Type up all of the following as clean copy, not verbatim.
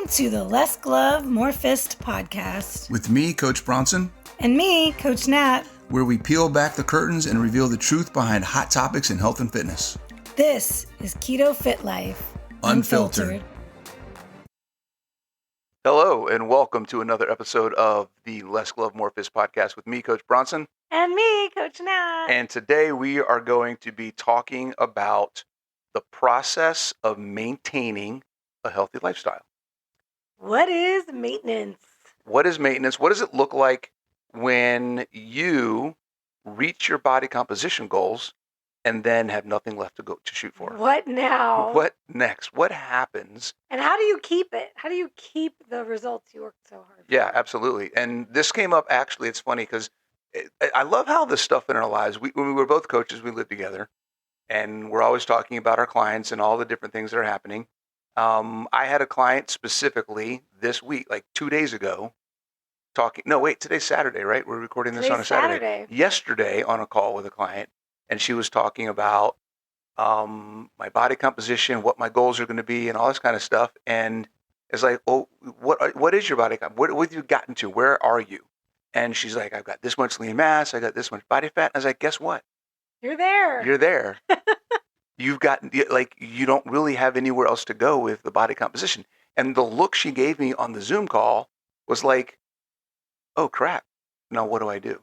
Welcome to the Less Glove, More Fist podcast. With me, Coach Bronson. And me, Coach Nat. Where we peel back the curtains and reveal the truth behind hot topics in health and fitness. This is Keto Fit Life. Unfiltered. Hello, and welcome to another episode of the Less Glove, More Fist podcast with me, Coach Bronson. And me, Coach Nat. And today we are going to be talking about the process of maintaining a healthy lifestyle. What is maintenance? What is maintenance? What does it look like when you reach your body composition goals and then have nothing left to shoot for? What now? What next? What happens? And how do you keep it? How do you keep the results you worked so hard for? Yeah, absolutely. And this came up, actually, it's funny because I love how this stuff in our lives, when we were both coaches, we lived together, and we're always talking about our clients and all the different things that are happening. I had a client specifically this week, like 2 days ago, today's Saturday, right? We're recording this on a Saturday. Yesterday on a call with a client, and she was talking about my body composition, what my goals are going to be, and all this kind of stuff. And it's like, oh, what is your body comp? What have you gotten to? Where are you? And she's like, I've got this much lean mass. I got this much body fat. And I was like, guess what? You're there. You're there. You've got, like, you don't really have anywhere else to go with the body composition. And the look she gave me on the Zoom call was like, oh, crap. Now what do I do?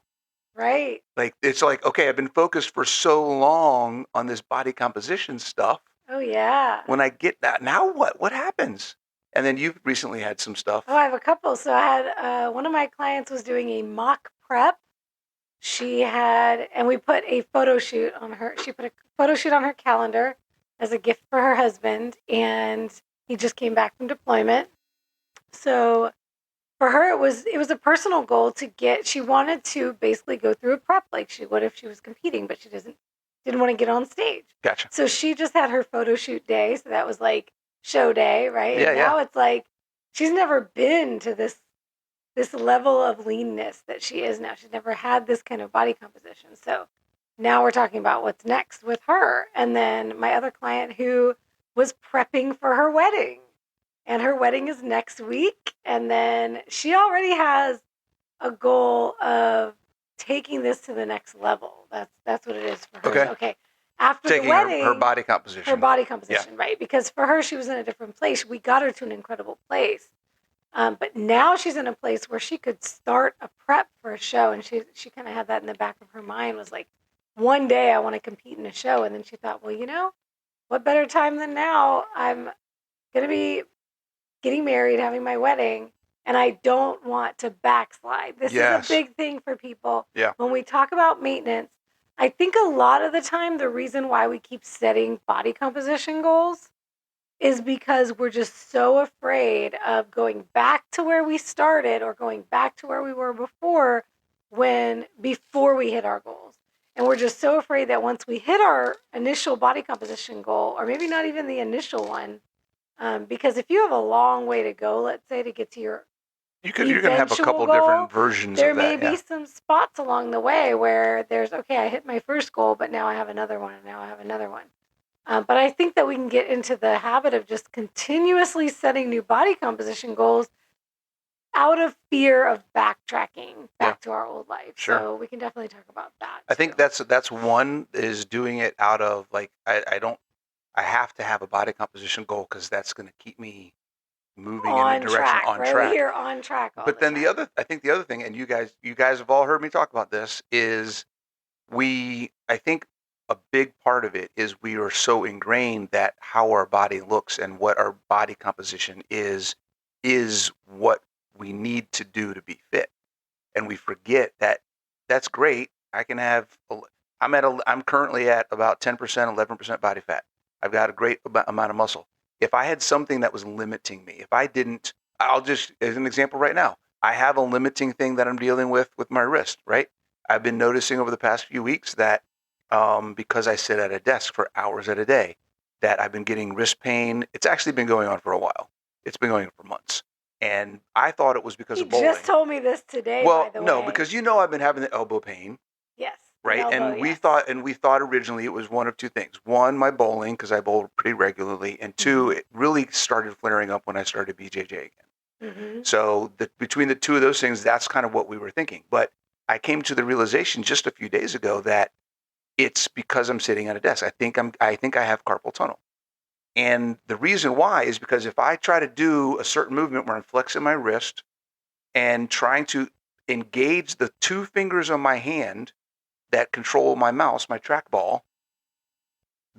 Right. Like, it's like, okay, I've been focused for so long on this body composition stuff. Oh, yeah. When I get that, now what? What happens? And then you've recently had some stuff. Oh, I have a couple. So I had one of my clients was doing a mock prep. And we put a photo shoot on her. She put a photo shoot on her calendar as a gift for her husband, and he just came back from deployment. So for her, it was a personal goal she wanted to basically go through a prep like she would if she was competing, but she didn't want to get on stage. Gotcha. So she just had her photo shoot day. So that was like show day, right? Yeah, and now it's like she's never been to this level of leanness that she is now. She's never had this kind of body composition. So now we're talking about what's next with her. And then my other client who was prepping for her wedding. And her wedding is next week. And then she already has a goal of taking this to the next level. That's what it is for her. Okay. After taking the wedding, her body composition. Her body composition, right? Because for her, she was in a different place. We got her to an incredible place. But now she's in a place where she could start a prep for a show. And she kind of had that in the back of her mind, was like, one day I want to compete in a show. And then she thought, well, what better time than now? I'm going to be getting married, having my wedding, and I don't want to backslide. This is a big thing for people. Yeah. When we talk about maintenance, I think a lot of the time the reason why we keep setting body composition goals is because we're just so afraid of going back to where we started or going back to where we were before we hit our goals. And we're just so afraid that once we hit our initial body composition goal, or maybe not even the initial one, because if you have a long way to go, let's say, to get to you're going to have a couple different versions of that. There may be some spots along the way where I hit my first goal, but now I have another one, and now I have another one. But I think that we can get into the habit of just continuously setting new body composition goals out of fear of backtracking back to our old life. Sure. So we can definitely talk about that. I think that's one, is doing it out of, like, I have to have a body composition goal because that's going to keep me moving in a direction on track. Right here on track. But then the other thing, and you guys have all heard me talk about this, is I think a big part of it is we are so ingrained that how our body looks and what our body composition is what we need to do to be fit. And we forget that that's great. I'm currently at about 10%, 11% body fat. I've got a great amount of muscle. If I had something that was limiting me, I'll just, as an example right now, I have a limiting thing that I'm dealing with my wrist, right? I've been noticing over the past few weeks that because I sit at a desk for hours at a day, that I've been getting wrist pain. It's actually been going on for a while. It's been going on for months. And I thought it was because of bowling. You just told me this today, well, by the way. no, because I've been having the elbow pain. Yes. right? elbow, And we yes. thought originally it was one of two things. One, my bowling, because I bowl pretty regularly, and two, it really started flaring up when I started BJJ again. Mm-hmm. So between the two of those things, that's kind of what we were thinking. But I came to the realization just a few days ago that it's because I'm sitting at a desk. I think I have carpal tunnel. And the reason why is because if I try to do a certain movement where I'm flexing my wrist and trying to engage the two fingers on my hand that control my mouse, my trackball,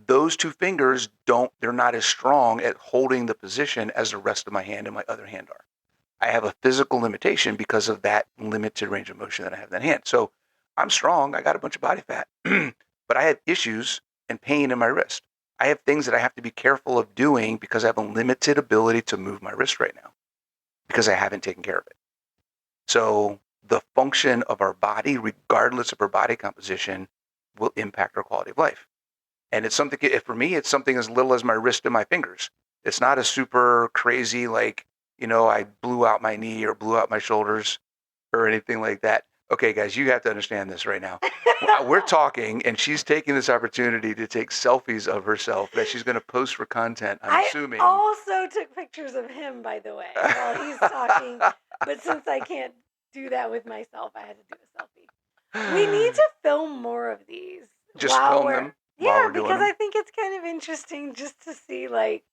those two fingers they're not as strong at holding the position as the rest of my hand and my other hand are. I have a physical limitation because of that limited range of motion that I have in that hand. So I'm strong. I got a bunch of body fat, but I have issues and pain in my wrist. I have things that I have to be careful of doing because I have a limited ability to move my wrist right now because I haven't taken care of it. So the function of our body, regardless of our body composition, will impact our quality of life. And it's something, for me, it's something as little as my wrist and my fingers. It's not a super crazy, like, I blew out my knee or blew out my shoulders or anything like that. Okay, guys, you have to understand this right now. We're talking, and she's taking this opportunity to take selfies of herself that she's going to post for content, I'm assuming. I also took pictures of him, by the way, while he's talking. But since I can't do that with myself, I had to do a selfie. We need to film more of these. Just film them while we're doing because them. I think it's kind of interesting just to see, like,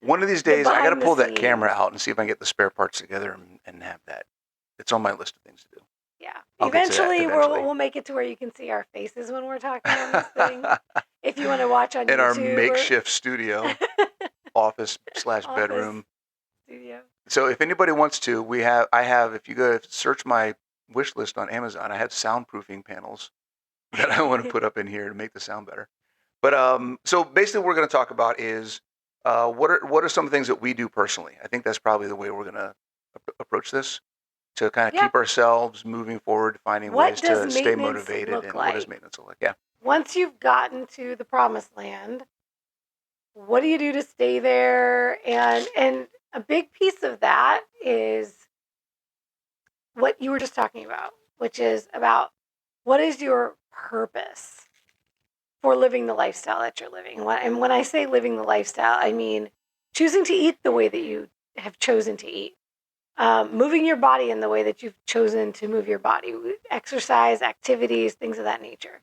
one of these days, I got to pull that scenes. camera out and see if I can get the spare parts together and have that. It's on my list of things to do. Yeah. I'll get to that Eventually, eventually. we'll make it to where you can see our faces when we're talking on this thing. If you want to watch on in YouTube. our makeshift studio, office/bedroom. Studio. So if anybody wants to, if you go search my wish list on Amazon, I have soundproofing panels that I want to put up in here to make the sound better. But so basically what we're going to talk about is what are some things that we do personally? I think that's probably the way we're going to approach this, to kind of keep ourselves moving forward, finding ways to stay motivated. And what does maintenance look like? Yeah. Once you've gotten to the promised land, what do you do to stay there? And a big piece of that is what you were just talking about, which is about what is your purpose for living the lifestyle that you're living. And when I say living the lifestyle, I mean choosing to eat the way that you have chosen to eat. Moving your body in the way that you've chosen to move your body, exercise, activities, things of that nature.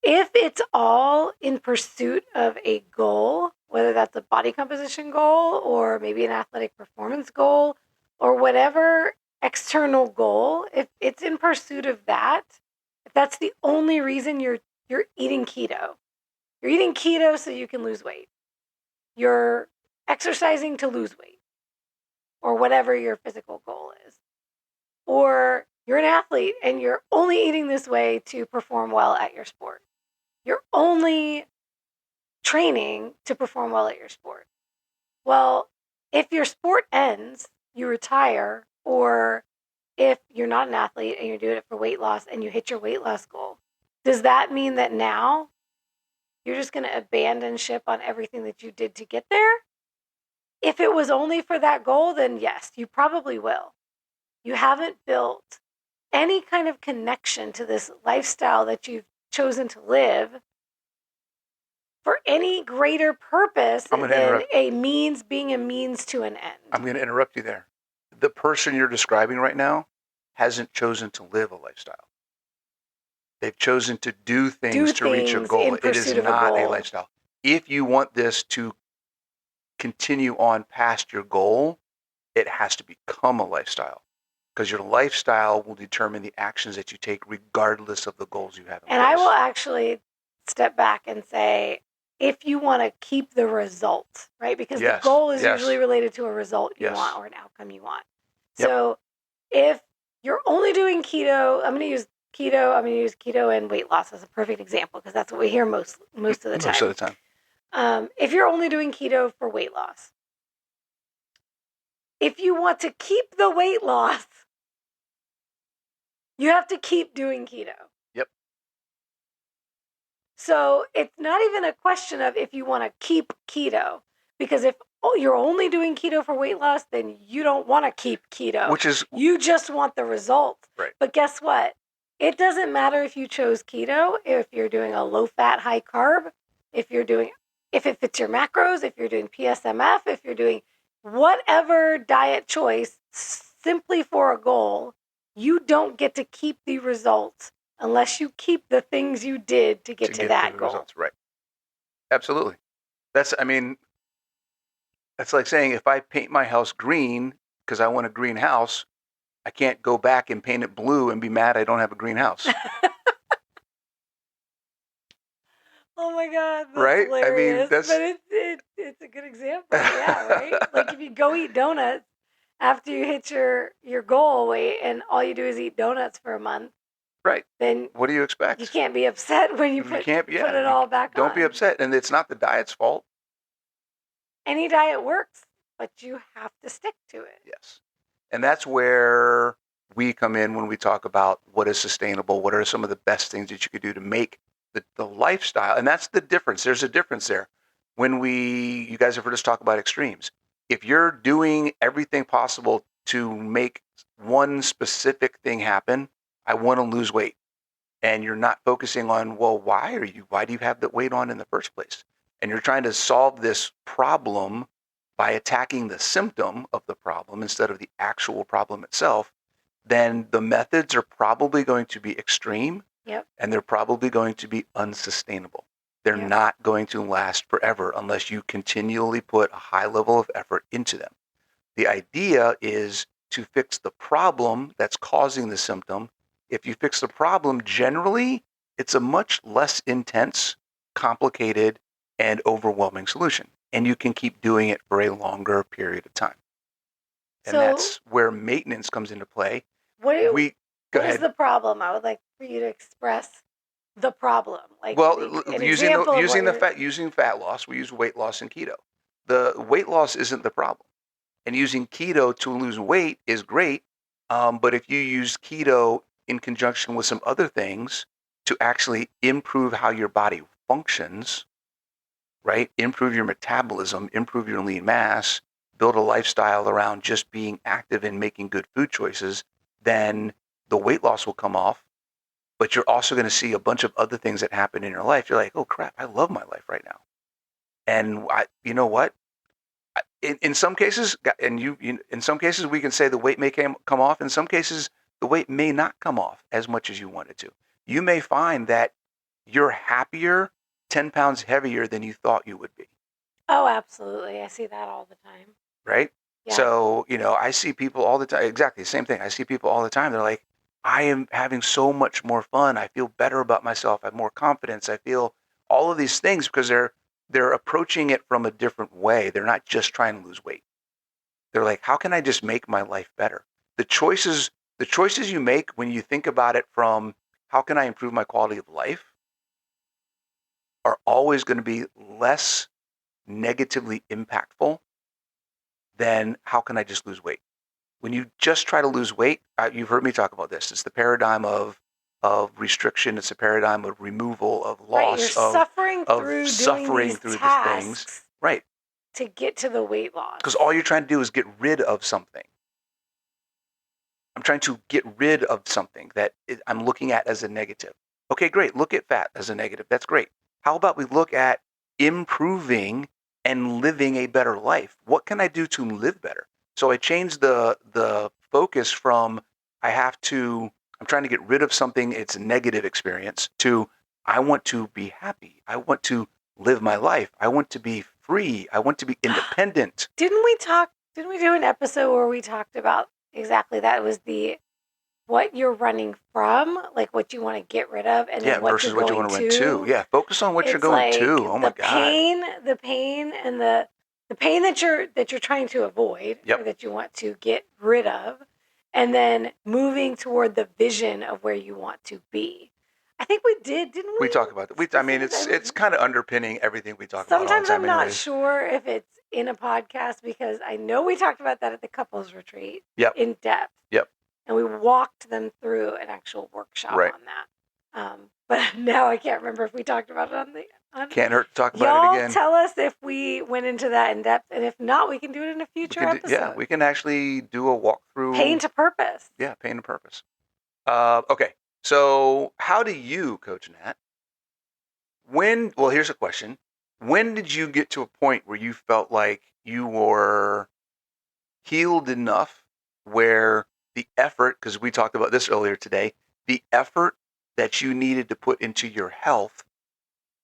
If it's all in pursuit of a goal, whether that's a body composition goal or maybe an athletic performance goal or whatever external goal, if it's in pursuit of that, if that's the only reason you're eating keto, you're eating keto so you can lose weight. You're exercising to lose weight, or whatever your physical goal is. Or you're an athlete and you're only eating this way to perform well at your sport. You're only training to perform well at your sport. Well, if your sport ends, you retire, or if you're not an athlete and you're doing it for weight loss and you hit your weight loss goal, does that mean that now you're just going to abandon ship on everything that you did to get there? If it was only for that goal, then yes, you probably will. You haven't built any kind of connection to this lifestyle that you've chosen to live for any greater purpose than being a means to an end. I'm going to interrupt you there. The person you're describing right now hasn't chosen to live a lifestyle. They've chosen to do things to reach a goal. It is not a lifestyle. If you want this to continue on past your goal, it has to become a lifestyle, because your lifestyle will determine the actions that you take regardless of the goals you have in place. And I will actually step back and say, if you want to keep the result, right? Because the goal is usually related to a result you want or an outcome you want. So if you're only doing keto, I'm going to use keto and weight loss as a perfect example, because that's what we hear most of the time. Most of the time. If you're only doing keto for weight loss, if you want to keep the weight loss, you have to keep doing keto. Yep. So it's not even a question of if you want to keep keto, because if you're only doing keto for weight loss, then you don't want to keep keto. Which is, you just want the result. Right. But guess what? It doesn't matter if you chose keto, if you're doing a low fat, high carb, if it fits your macros, if you're doing PSMF, if you're doing whatever diet choice simply for a goal, you don't get to keep the results unless you keep the things you did to get to that the goal. results. Right. Absolutely. That's like saying if I paint my house green because I want a green house, I can't go back and paint it blue and be mad I don't have a green house. Oh my God, that's Right? I mean, hilarious. that's But it's a good example. Yeah, right? Like if you go eat donuts after you hit your goal weight and all you do is eat donuts for a month, right. then What do you expect? you can't be upset when you You put can't. Yeah. it all back on. Don't be upset, and it's not the diet's fault. Any diet works, but you have to stick to it. Yes. And that's where we come in when we talk about what is sustainable, what are some of the best things that you could do to make the lifestyle. And that's the difference. There's a difference there. You guys have heard us talk about extremes. If you're doing everything possible to make one specific thing happen, I want to lose weight. And you're not focusing on, well, why do you have that weight on in the first place? And you're trying to solve this problem by attacking the symptom of the problem instead of the actual problem itself, then the methods are probably going to be extreme. Yep. And they're probably going to be unsustainable. They're Yep. not going to last forever unless you continually put a high level of effort into them. The idea is to fix the problem that's causing the symptom. If you fix the problem, generally, it's a much less intense, complicated, and overwhelming solution. And you can keep doing it for a longer period of time. And So that's where maintenance comes into play. what Go is ahead. the problem? I would like for you to express the problem. Like using fat loss, we use weight loss in keto. The weight loss isn't the problem. And using keto to lose weight is great. But if you use keto in conjunction with some other things to actually improve how your body functions, right? Improve your metabolism, improve your lean mass, build a lifestyle around just being active and making good food choices, then the weight loss will come off. But you're also going to see a bunch of other things that happen in your life. You're like, oh crap, I love my life right now. And you know what? In some cases, in some cases, we can say the weight may come off. In some cases, the weight may not come off as much as you want it to. You may find that you're happier 10 pounds heavier than you thought you would be. Oh, absolutely. I see that all the time. Right? Yeah. So, I see people all the time. Exactly the same thing. I see people all the time. They're like, I am having so much more fun. I feel better about myself. I have more confidence. I feel all of these things because they're approaching it from a different way. They're not just trying to lose weight. They're like, how can I just make my life better? The choices you make when you think about it from how can I improve my quality of life are always going to be less negatively impactful than how can I just lose weight. When you just try to lose weight, you've heard me talk about this. It's the paradigm of restriction. It's a paradigm of removal, of loss, right, you're suffering through the things. Right. To get to the weight loss. Because all you're trying to do is get rid of something. I'm trying to get rid of something that I'm looking at as a negative. Okay, great. Look at fat as a negative. That's great. How about we look at improving and living a better life? What can I do to live better? So I changed the focus from I'm trying to get rid of something, it's a negative experience, to I want to be happy. I want to live my life. I want to be free. I want to be independent. Didn't we do an episode where we talked about exactly that? It was what you're running from, like what you want to get rid of, and then versus what you want to run to. Yeah, focus on what you're going to. Oh my God. The pain and the pain that you're trying to avoid, or that you want to get rid of, and then moving toward the vision of where you want to be. I think we did, didn't we? We talk about that. It's kind of underpinning everything we talk about. Sometimes I'm not sure if it's in a podcast because I know we talked about that at the couples retreat in depth. Yep. And we walked them through an actual workshop on that. But now I can't remember if we talked about it on Can't hurt to talk about it again. Y'all tell us if we went into that in depth, and if not, we can do it in a future episode. We can actually do a walkthrough. Pain to purpose. Yeah, pain to purpose. Okay, So how do you, Coach Nat, well, here's a question. When did you get to a point where you felt like you were healed enough where the effort, because we talked about this earlier today, the effort that you needed to put into your health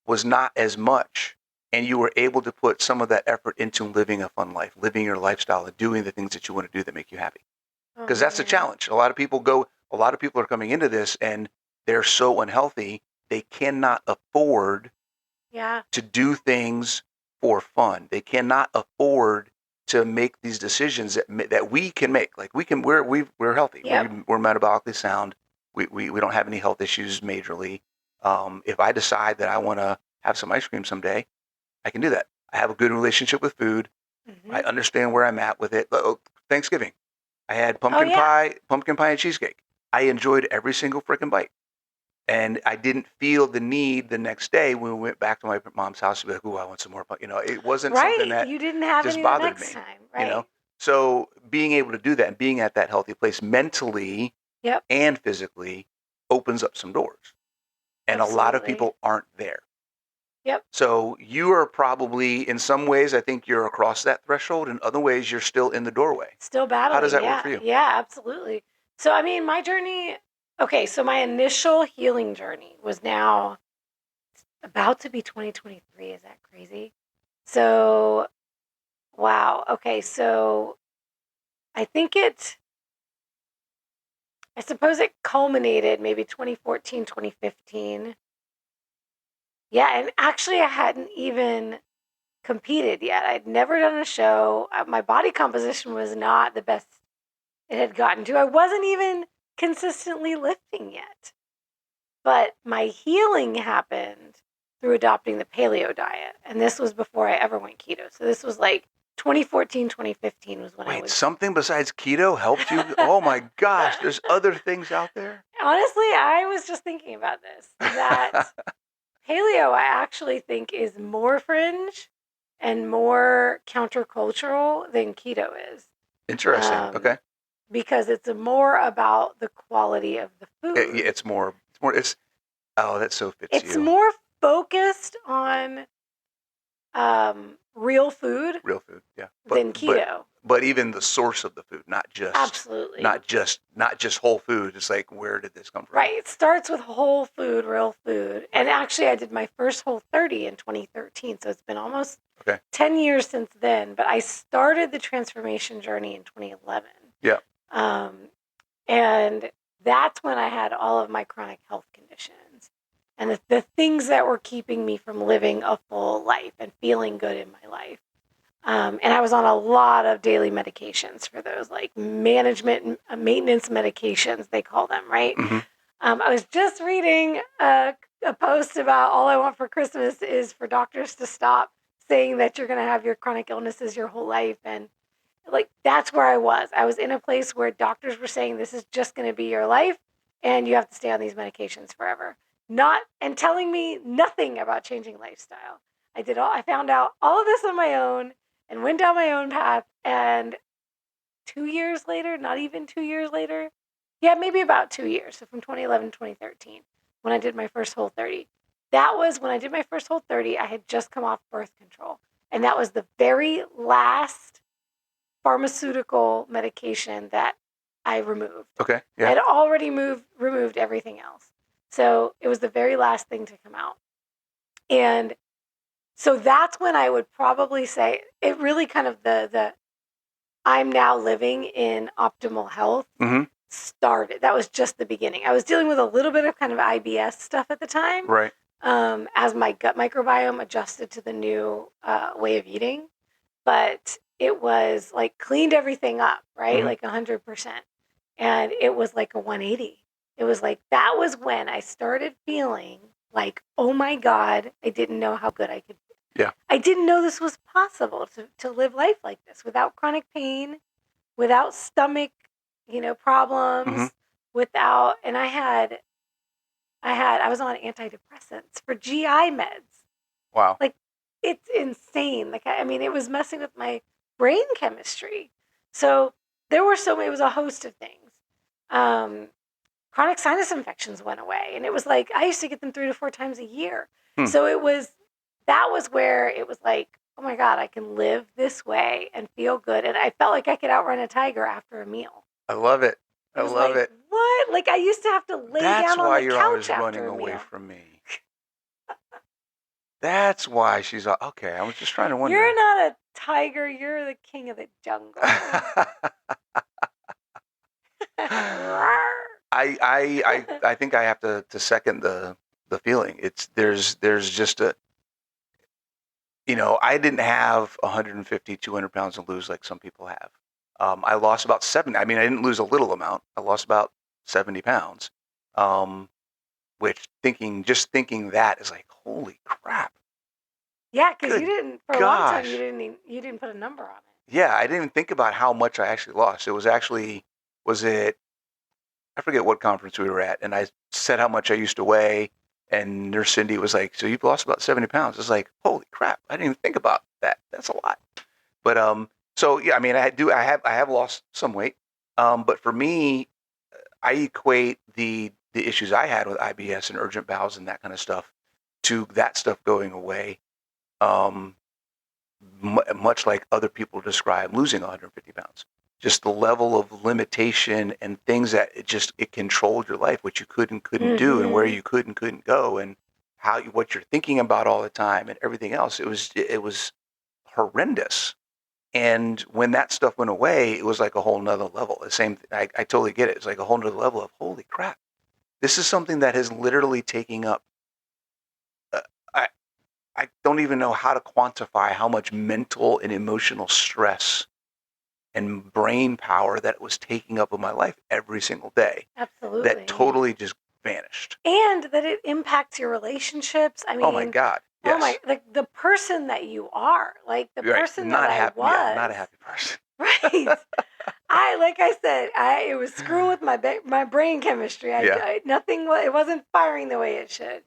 was not as much, and you were able to put some of that effort into living a fun life, living your lifestyle, and doing the things that you want to do that make you happy? Oh, Because that's the man. challenge. A lot of people are coming into this and they're so unhealthy, they cannot afford Yeah. to do things for fun. They cannot afford to make these decisions that we can make. Like we're healthy. Yep. We're metabolically sound. We don't have any health issues majorly. If I decide that I want to have some ice cream someday, I can do that. I have a good relationship with food. I Mm-hmm. understand where I'm at with it. Thanksgiving, I had Oh, yeah. pumpkin pie and cheesecake. I enjoyed every single freaking bite. And I didn't feel the need the next day when we went back to my mom's house to be like, "Ooh, I want some more." It wasn't something Right. that You didn't have just any the bothered next me, time. you know? Right. So being able to do that and being at that healthy place mentally Yep. and physically opens up some doors. And a lot of Absolutely. people aren't there. Yep. So you are probably, in some ways, I think you're across that threshold. In other ways, you're still in the doorway. Still How does battling. that work for Yeah. you? Yeah, absolutely. So, I mean, my journey, okay, so my initial healing journey was now about to be 2023. Is that crazy? So, wow. Okay. So I think I suppose it culminated maybe 2014, 2015. Yeah. And actually, I hadn't even competed yet. I'd never done a show. My body composition was not the best it had gotten to. I wasn't even consistently lifting yet. But my healing happened through adopting the paleo diet. And this was before I ever went keto. So this was like 2014, 2015 was when I Wait, was. something besides keto helped you? Oh my gosh, there's other things out there? Honestly, I was just thinking about this that paleo, I actually think, is more fringe and more countercultural than keto is. Interesting. Um, Okay. because it's more about the quality of the Yeah, food. oh, that so fits It's you. more focused on real food Real food. Yeah. than keto. But even the source of the food, Absolutely. not just whole food. It's like, where did this come from? Right. It starts with whole food, real food. And actually, I did my first Whole 30 in 2013. So it's been almost Okay. 10 years since then. But I started the transformation journey in 2011. Yeah. And that's when I had all of my chronic health conditions and the things that were keeping me from living a full life and feeling good in my life. And I was on a lot of daily medications for those, like management, maintenance medications, they call them, right? Mm-hmm. I was just reading a post about all I want for Christmas is for doctors to stop saying that you're going to have your chronic illnesses your whole life. And like, that's where I was. I was in a place where doctors were saying this is just going to be your life and you have to stay on these medications forever. Not, and telling me nothing about changing lifestyle. I found out all of this on my own and went down my own path. And 2 years later, not even 2 years later, yeah, maybe about 2 years. So from 2011 to 2013, when I did my first Whole 30. That was when I did my first Whole 30, I had just come off birth control. And that was the very last pharmaceutical medication that I removed. Okay. I Yeah. had already removed everything else. So it was the very last thing to come out. And so that's when I would probably say it really kind of the I'm now living in optimal health Mm-hmm. started. That was just the beginning. I was dealing with a little bit of kind of IBS stuff at the time. Right. As my gut microbiome adjusted to the new way of eating. But it was like cleaned everything up, right? Mm-hmm. Like 100%. And it was like a 180. It was like, that was when I started feeling like, oh my God, I didn't know how good I could be. Yeah. I didn't know this was possible to live life like this without chronic pain, without stomach, problems, Mm-hmm. without, and I was on antidepressants for GI meds. Wow. Like, it's insane. Like, I mean, it was messing with my brain chemistry. So there were it was a host of things. chronic sinus infections went away. And it was like, I used to get them 3 to 4 times a year. Hmm. So that was where it was like, oh my God, I can live this way and feel good. And I felt like I could outrun a tiger after a meal. I love it. It was like, what? Like I used to have to lay That's down on why the you're couch always after running a away meal. from me. That's why she's okay. I was just trying to wonder. You're not a tiger. You're the king of the jungle. I think I have to second the feeling. There's just a, I didn't have 150, 200 pounds to lose like some people have. I lost about 70. I mean, I didn't lose a little amount. I lost about 70 pounds. Which thinking that is like, holy crap. Yeah, because you Good didn't, for a long time, you didn't put a number on it. Yeah, I didn't even think about how much I actually lost. It was actually, I forget what conference we were at, and I said how much I used to weigh, and Nurse Cindy was like, so you've lost about 70 pounds. It's like, holy crap, I didn't even think about that. That's a lot. But so yeah, I mean, I have lost some weight. But for me, I equate the issues I had with IBS and urgent bowels and that kind of stuff to that stuff going away. Much like other people describe losing 150 pounds. Just the level of limitation and things that it controlled your life, what you could and couldn't do, and where you could and couldn't go, and what you're thinking about all the time, and everything else. It was horrendous. And when that stuff went away, it was like a whole nother level. The same, I totally get it. It's like a whole nother level of holy crap. This is something that has literally taken up. I don't even know how to quantify how much mental and emotional stress and brain power that it was taking up of my life every single day. Absolutely. That totally just vanished. And that it impacts your relationships. I mean, oh my God. Yes. Oh my, the person that you are, like the person that I was. Yeah, not a happy person. Right. Like I said, it was screwing with my brain chemistry. It wasn't firing the way it should.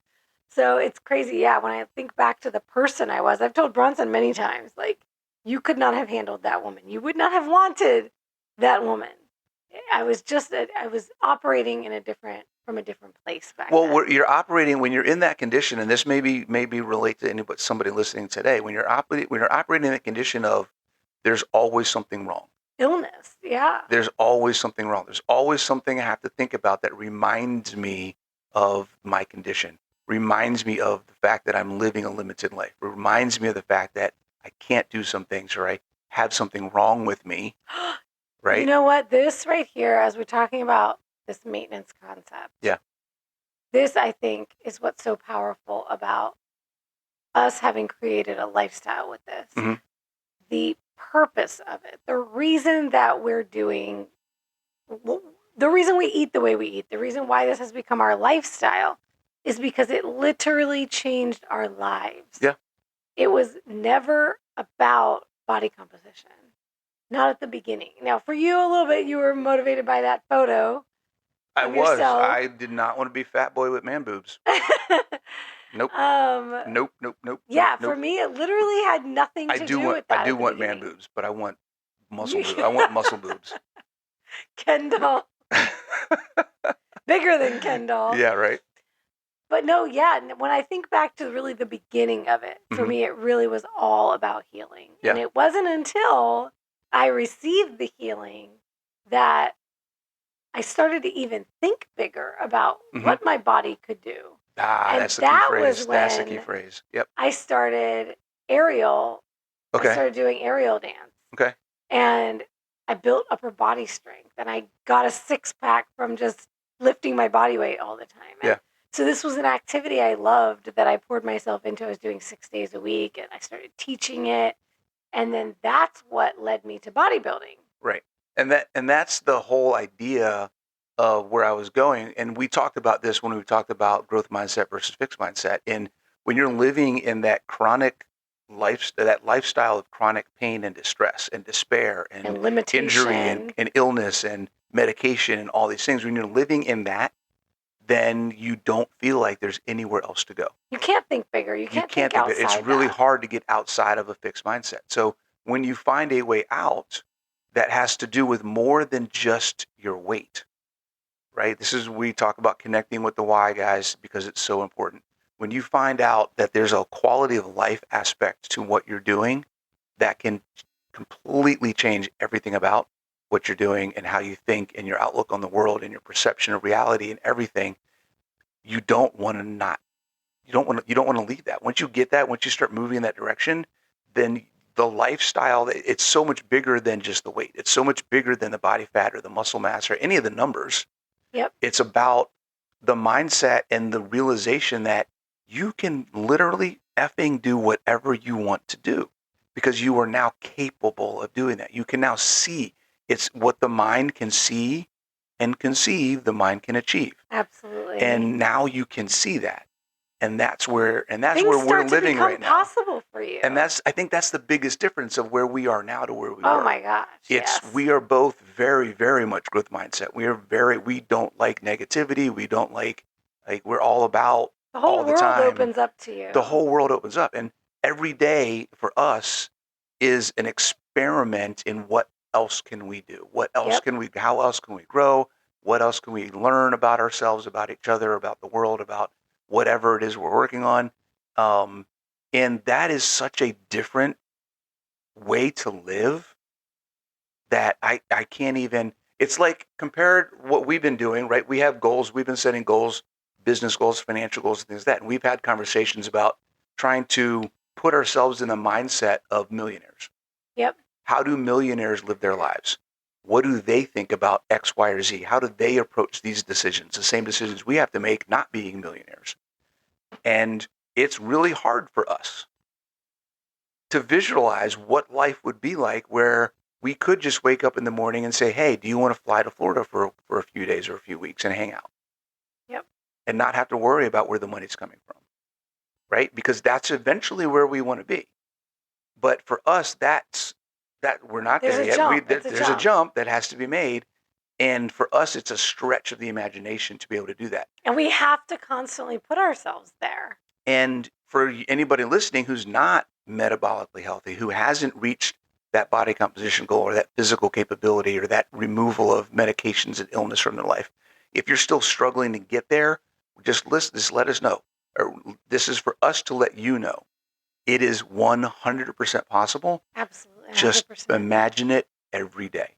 So it's crazy. Yeah. When I think back to the person I was, I've told Bronson many times, like, you could not have handled that woman. You would not have wanted that woman. I was operating from a different place back then. Well, you're operating when you're in that condition, and this maybe relate to somebody listening today. When you're operating in the condition of, there's always something wrong. Illness, yeah. There's always something wrong. There's always something I have to think about that reminds me of my condition, reminds me of the fact that I'm living a limited life, reminds me of the fact that I can't do some things, or I have something wrong with me, right? You know what? This right here, as we're talking about this maintenance concept. Yeah. This, I think, is what's so powerful about us having created a lifestyle with this. Mm-hmm. The purpose of it, the reason that the reason we eat the way we eat, the reason why this has become our lifestyle is because it literally changed our lives. Yeah. It was never about body composition. Not at the beginning. Now, for you, a little bit, you were motivated by that photo. I was. I did not want to be fat boy with man boobs. Nope. Nope. Yeah, nope. For me, it literally had nothing to do with that. I do want man boobs, but I want muscle boobs. I want muscle boobs. Ken doll. Bigger than Ken doll. Yeah, right. But no, yeah. When I think back to really the beginning of it, for me, it really was all about healing. Yeah. And it wasn't until I received the healing that I started to even think bigger about what my body could do. And that's the key phrase. That's the key phrase. Yep. I started aerial. Okay. I started doing aerial dance. Okay. And I built upper body strength, and I got a 6-pack from just lifting my body weight all the time. And so this was an activity I loved that I poured myself into. I was doing 6 days a week, and I started teaching it. And then that's what led me to bodybuilding. Right. And that's the whole idea of where I was going. And we talked about this when we talked about growth mindset versus fixed mindset. And when you're living in that chronic lifestyle of chronic pain and distress and despair and limitation, injury and illness and medication and all these things, when you're living in that, then you don't feel like there's anywhere else to go. You can't think bigger. You can't think outside. It's really hard to get outside of a fixed mindset. So when you find a way out that has to do with more than just your weight, right? We talk about connecting with the why, guys, because it's so important. When you find out that there's a quality of life aspect to what you're doing that can completely change everything about what you're doing and how you think and your outlook on the world and your perception of reality and everything, you don't want to not you don't want to leave that. Once you get that, once you start moving in that direction, then the lifestyle, it's so much bigger than just the weight. It's so much bigger than the body fat or the muscle mass or any of the numbers. Yep. It's about the mindset and the realization that you can literally effing do whatever you want to do because you are now capable of doing that. You can now see it's what the mind can see and conceive, the mind can achieve. Absolutely. And now you can see that. And that's where Things we're start to living become right now. possible for you. And I think that's the biggest difference of where we are now to where we were. Oh my gosh. Yes. We are both very, very much growth mindset. We don't like negativity. We don't like we're all about the whole all the world time. opens up to you. The whole world opens up. And every day for us is an experiment in what else can we do? What else how else can we grow? What else can we learn about ourselves, about each other, about the world, about whatever it is we're working on? And that is such a different way to live that I can't even, it's like compared what we've been doing, right? We have goals, we've been setting goals, business goals, financial goals, things like that. And we've had conversations about trying to put ourselves in the mindset of millionaires. Yep. How do millionaires live their lives? What do they think about X, Y, or Z? How do they approach these decisions? The same decisions we have to make not being millionaires. And it's really hard for us to visualize what life would be like where we could just wake up in the morning and say, hey, do you want to fly to Florida for a few days or a few weeks and hang out? Yep. And not have to worry about where the money's coming from, right? Because that's eventually where we want to be. But for us, we're not There's there a yet. jump. There's a jump that has to be made. And for us, it's a stretch of the imagination to be able to do that. And we have to constantly put ourselves there. And for anybody listening who's not metabolically healthy, who hasn't reached that body composition goal or that physical capability or that removal of medications and illness from their life, if you're still struggling to get there, just let us know. Or this is for us to let you know. It is 100% possible. Absolutely. 100%. Just imagine it every day.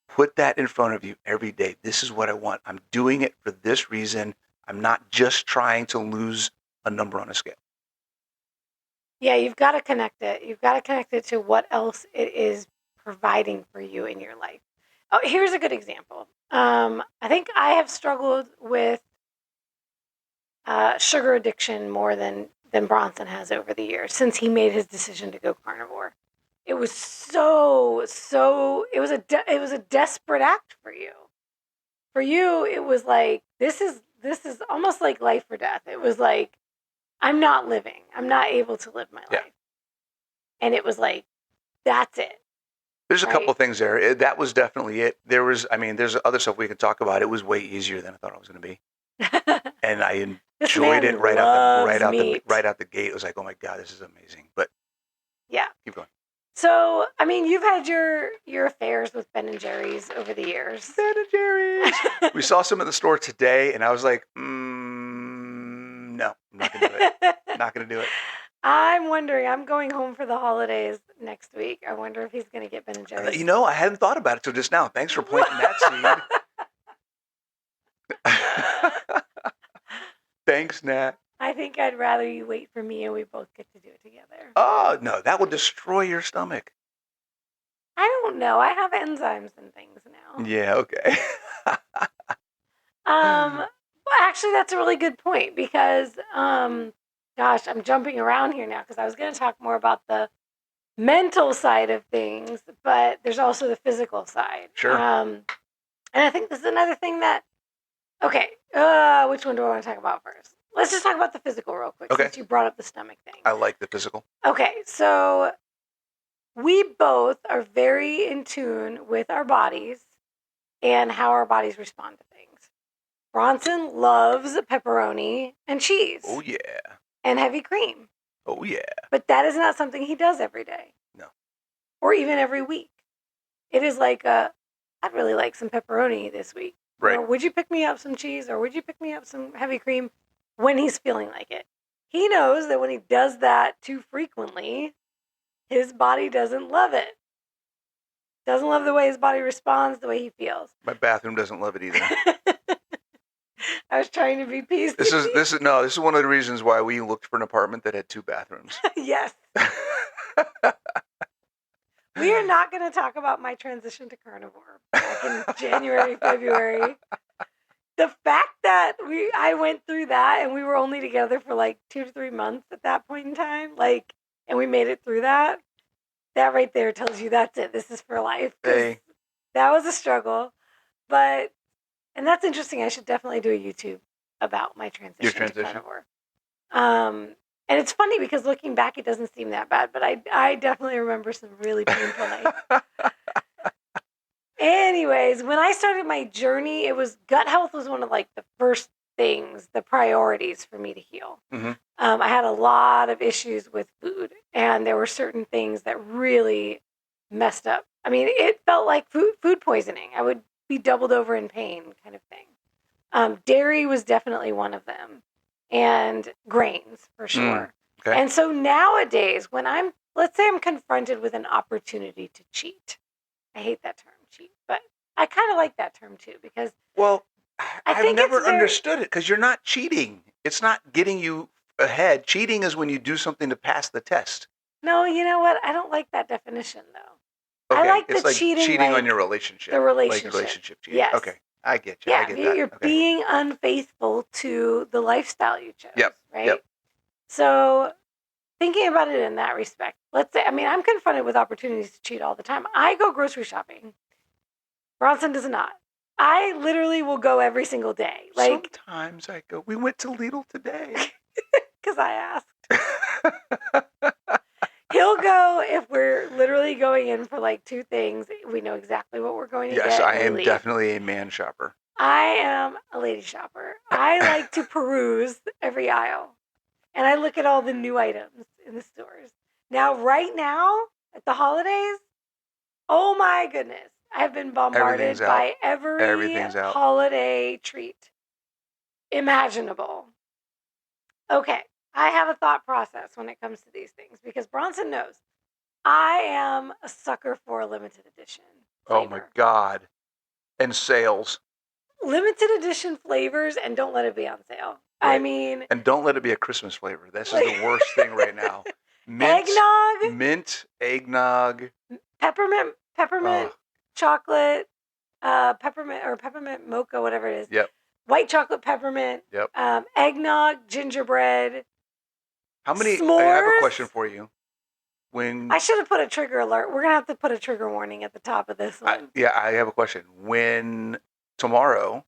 Put that in front of you every day. This is what I want. I'm doing it for this reason. I'm not just trying to lose a number on a scale. Yeah, you've got to connect it. You've got to connect it to what else it is providing for you in your life. Oh, here's a good example. I think I have struggled with sugar addiction more than Bronson has over the years since he made his decision to go carnivore. It was it was a desperate act for you. For you, it was like this is almost like life or death. It was like I'm not living. I'm not able to live my life. And it was like that's it. There's a couple of things there. That was definitely it. There's other stuff we could talk about. It was way easier than I thought it was going to be. And I enjoyed it right out the gate. It was like, oh my God, this is amazing. But yeah, keep going. So, I mean, you've had your affairs with Ben and Jerry's over the years. Ben and Jerry's. We saw some at the store today, and I was like, no, I'm not going to do it. Not going to do it. I'm wondering. I'm going home for the holidays next week. I wonder if he's going to get Ben and Jerry's. I hadn't thought about it till just now. Thanks for planting that seed. Thanks, Nat. I think I'd rather you wait for me and we both get to do it together. Oh, no, that will destroy your stomach. I don't know. I have enzymes and things now. Yeah, okay. Well, actually, that's a really good point because, gosh, I'm jumping around here now because I was going to talk more about the mental side of things, but there's also the physical side. Sure. And I think this is another thing that, okay, which one do I want to talk about first? Let's just talk about the physical real quick since you brought up the stomach thing. I like the physical. Okay, so we both are very in tune with our bodies and how our bodies respond to things. Bronson loves pepperoni and cheese. Oh, yeah. And heavy cream. Oh, yeah. But that is not something he does every day. No. Or even every week. It is like, I'd really like some pepperoni this week. Right. Or would you pick me up some cheese? Or would you pick me up some heavy cream when he's feeling like it? He knows that when he does that too frequently, his body doesn't love it. Doesn't love the way his body responds, the way he feels. My bathroom doesn't love it either. I was trying to be peaceful. This is one of the reasons why we looked for an apartment that had 2 bathrooms. Yes. We are not going to talk about my transition to carnivore back in January, February. The fact that I went through that and we were only together for like 2 to 3 months at that point in time, and we made it through that. That right there tells you that's it. This is for life. Hey. That was a struggle, and that's interesting. I should definitely do a YouTube about my transition to carnivore. And it's funny because looking back, it doesn't seem that bad, but I definitely remember some really painful nights. Anyways, when I started my journey, gut health was one of like the first things, the priorities for me to heal. Mm-hmm. I had a lot of issues with food, and there were certain things that really messed up. I mean, it felt like food poisoning. I would be doubled over in pain kind of thing. Dairy was definitely one of them, and grains for sure. Okay. And so nowadays, when let's say I'm confronted with an opportunity to cheat. I hate that term, cheat, but I kind of like that term too because I've never understood it because you're not cheating. It's not getting you ahead. Cheating is when you do something to pass the test. No, you know what? I don't like that definition though. Okay. I like it's the like cheating on your relationship. The relationship. Like relationship cheating. Yes. Okay. I get you. Yeah, I get that. you're being unfaithful to the lifestyle you chose. Yep. Right? Yep. So thinking about it in that respect, let's say, I'm confronted with opportunities to cheat all the time. I go grocery shopping. Bronson does not. I literally will go every single day. Sometimes I go, we went to Lidl today. Because I asked. He'll go if we're literally going in for like 2 things. We know exactly what we're going to get. Yes, I am definitely a man shopper. I am a lady shopper. I like to peruse every aisle. And I look at all the new items in the stores. Now, right now, at the holidays, oh my goodness. I've been bombarded by every holiday treat imaginable. Okay, I have a thought process when it comes to these things because Bronson knows I am a sucker for a limited edition flavor. Oh my God. And sales. Limited edition flavors, and don't let it be on sale. Right. And don't let it be a Christmas flavor. This is the worst thing right now. Eggnog. Eggnog. Peppermint chocolate, peppermint mocha, whatever it is. Yep. White chocolate peppermint. Yep. Eggnog, gingerbread. How many? S'mores? I have a question for you. I should have put a trigger alert. We're gonna have to put a trigger warning at the top of this one. I have a question. Tomorrow,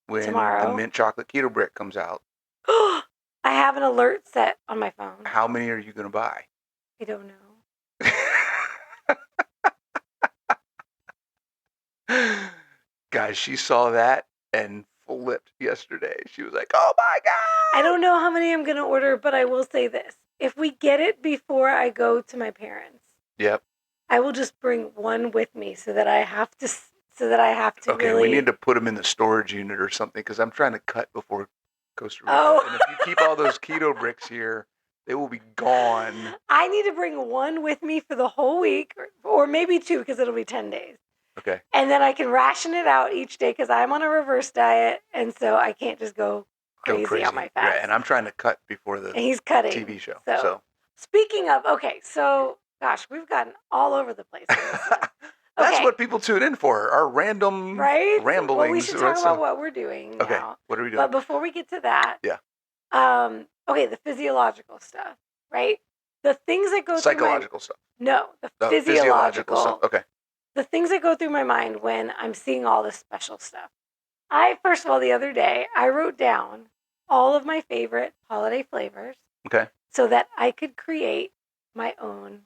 the mint chocolate keto brick comes out. I have an alert set on my phone. How many are you gonna buy? I don't know. Guys, she saw that and flipped yesterday. She was like, oh my God. I don't know how many I'm going to order, but I will say this. If we get it before I go to my parents, yep, I will just bring one with me so that I have to okay, really... we need to put them in the storage unit or something because I'm trying to cut before Costa Rica. Oh. And if you keep all those keto bricks here, they will be gone. I need to bring one with me for the whole week or maybe 2 because it'll be 10 days. Okay. And then I can ration it out each day because I'm on a reverse diet, and so I can't just go crazy on my fast. Yeah, and I'm trying to cut before the he's cutting. TV show. So speaking of, gosh, we've gotten all over the place. That's what people tune in for, our random ramblings. Well, we should talk about what we're doing now. Okay, what are we doing? But before we get to that, the physiological stuff, right? The things that go psychological through stuff. No, the physiological stuff. Okay. The things that go through my mind when I'm seeing all this special stuff. First of all, the other day, I wrote down all of my favorite holiday flavors. Okay. So that I could create my own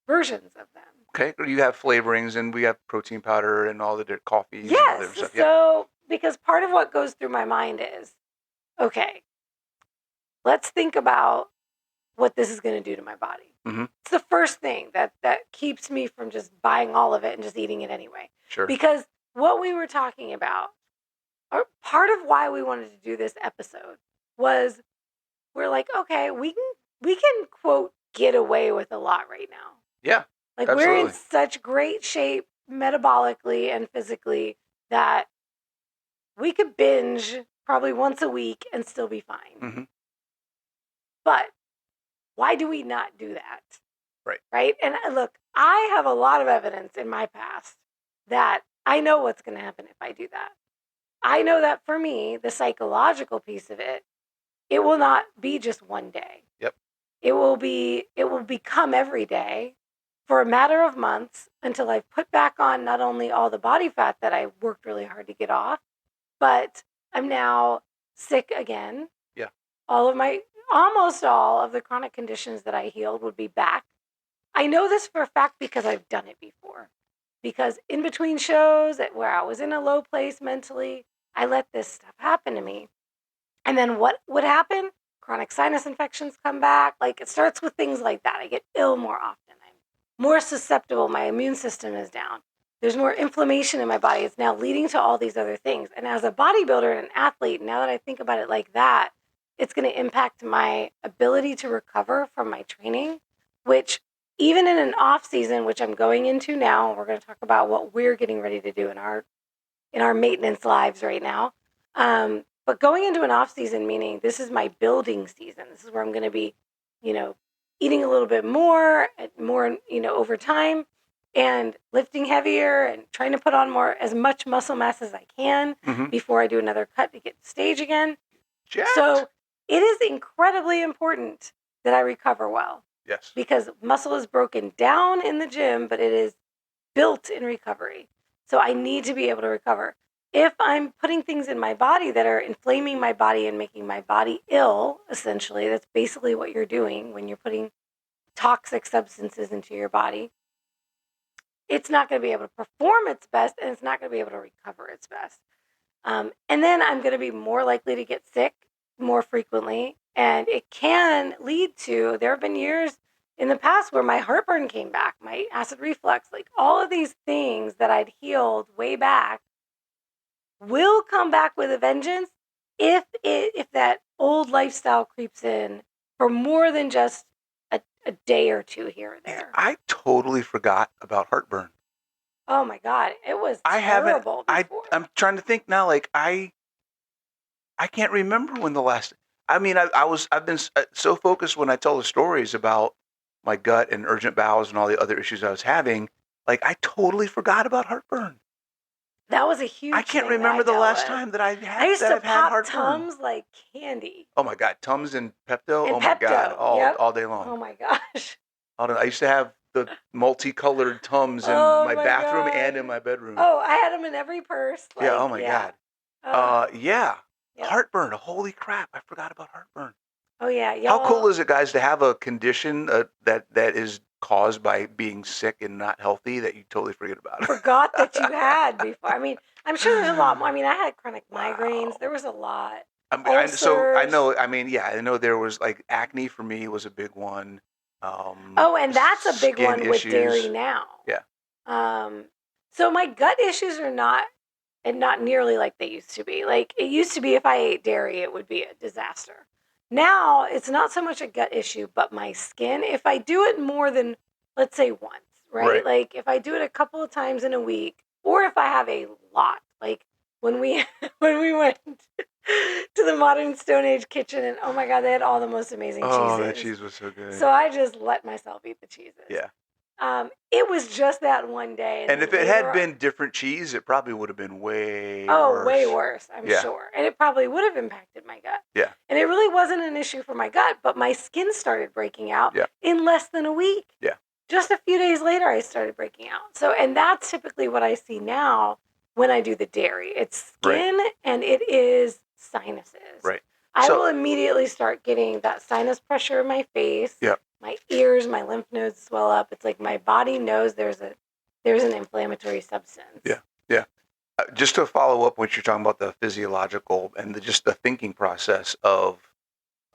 versions of them. Okay. You have flavorings, and we have protein powder and all the coffees. Yes. And stuff. So, because part of what goes through my mind is, okay, let's think about what this is going to do to my body. Mm-hmm. It's the first thing that keeps me from just buying all of it and just eating it anyway. Sure. Because what we were talking about, or part of why we wanted to do this episode, was we're like, okay, we can quote get away with a lot right now. Yeah, like absolutely. we're in such great shape metabolically and physically that we could binge probably once a week and still be fine. Mm-hmm. But why do we not do that? Right. Right? And look, I have a lot of evidence in my past that I know what's going to happen if I do that. I know that for me, the psychological piece of it, it will not be just one day. Yep. It will become every day for a matter of months until I've put back on not only all the body fat that I worked really hard to get off, but I'm now sick again. Yeah. Almost all of the chronic conditions that I healed would be back. I know this for a fact because I've done it before. Because in between shows where I was in a low place mentally, I let this stuff happen to me. And then what would happen? Chronic sinus infections come back. Like, it starts with things like that. I get ill more often. I'm more susceptible. My immune system is down. There's more inflammation in my body. It's now leading to all these other things. And as a bodybuilder and an athlete, now that I think about it like that, it's going to impact my ability to recover from my training, which even in an off season, which I'm going into now, we're going to talk about what we're getting ready to do in our maintenance lives right now. But going into an off season, meaning this is my building season. This is where I'm going to be, eating a little bit more, over time, and lifting heavier and trying to put on as much muscle mass as I can before I do another cut to get to stage again. Jacked. So it is incredibly important that I recover well. Yes. Because muscle is broken down in the gym, but it is built in recovery. So I need to be able to recover. If I'm putting things in my body that are inflaming my body and making my body ill, essentially, that's basically what you're doing when you're putting toxic substances into your body, it's not going to be able to perform its best, and it's not going to be able to recover its best. And then I'm going to be more likely to get sick more frequently. And it can lead to, there have been years in the past where my heartburn came back, my acid reflux, like all of these things that I'd healed way back will come back with a vengeance if that old lifestyle creeps in for more than just a day or two here or there. I totally forgot about heartburn. Oh my God, it was terrible before. I'm trying to think now. Like I can't remember when the last. I mean, I've been so focused when I tell the stories about my gut and urgent bowels and all the other issues I was having. Like I totally forgot about heartburn. That was a huge. I can't thing remember that the last dealt with. time that I've had. I used that to I've had pop heartburn. Tums like candy. Oh my God, Tums and Pepto. And oh my Pepto, God, all day long. Oh my gosh. I used to have the multicolored Tums in my bathroom and in my bedroom. Oh, I had them in every purse. Like, yeah. Oh my God. Yeah. Yep. Heartburn. Holy crap! I forgot about heartburn. Oh yeah. How cool is it, guys, to have a condition that is caused by being sick and not healthy that you totally forget about? Forgot that you had before. I mean, I'm sure there's a lot more. I mean, I had chronic migraines. There was a lot. I know there was like acne for me was a big one. And that's a big one with dairy now. Yeah. So my gut issues are not nearly like they used to be. Like it used to be if I ate dairy, it would be a disaster. Now it's not so much a gut issue, but my skin, if I do it more than, let's say once, right? Like if I do it a couple of times in a week, or if I have a lot, like when we went to the modern Stone Age kitchen, and oh my God, they had all the most amazing cheeses. Oh, that cheese was so good. So I just let myself eat the cheeses. Yeah. It was just that one day. And if it had been different cheese, it probably would have been way worse. Oh, way worse, I'm sure. And it probably would have impacted my gut. Yeah. And it really wasn't an issue for my gut, but my skin started breaking out in less than a week. Yeah. Just a few days later, I started breaking out. So, and that's typically what I see now when I do the dairy. It's skin and it is sinuses. Right. I will immediately start getting that sinus pressure in my face. Yep. My ears, my lymph nodes swell up. It's like my body knows there's an inflammatory substance. Yeah, yeah. Just to follow up what you're talking about, the physiological and just the thinking process of